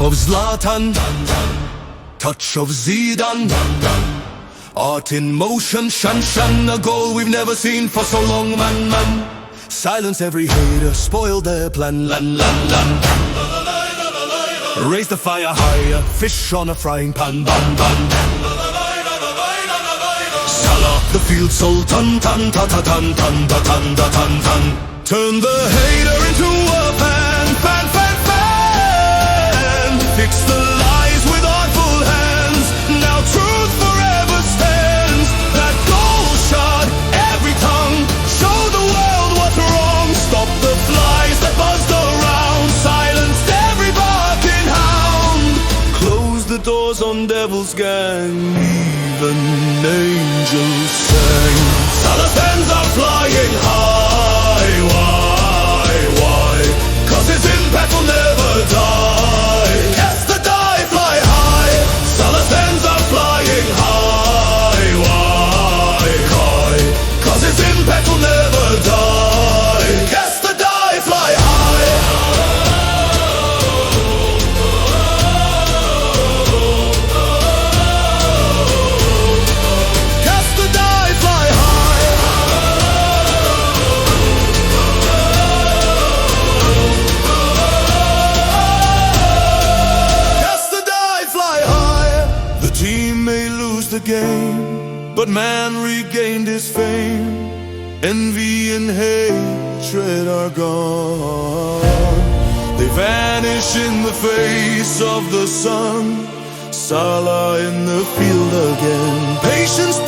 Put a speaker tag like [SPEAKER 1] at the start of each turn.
[SPEAKER 1] of Zlatan, touch of Zidane, art in motion, shan, a goal we've never seen for so long, man. Silence every hater, spoil their plan, lan. Raise the fire higher, fish on a frying pan, ban. Salah, the field sultan, tan. Turn the hater into a fan. Fix the lies with artful hands. Now truth forever stands. That goal shot every tongue. Show the world what's wrong. Stop the flies that buzzed around. Silenced every barking hound. Close the doors on devil's gang. Even angels sang. Salah stands are flying high. Why? 'Cause his impact will never die. Cast the die, fly high. Salah stands are flying high. Why? 'Cause his impact will never die. Cast the die, fly high. Cast the die, fly high. Cast the die, fly high. The team may lose the game, but man regained his fame. Envy and hatred are gone. They vanish in the face of the sun. Salah in the field again. Patience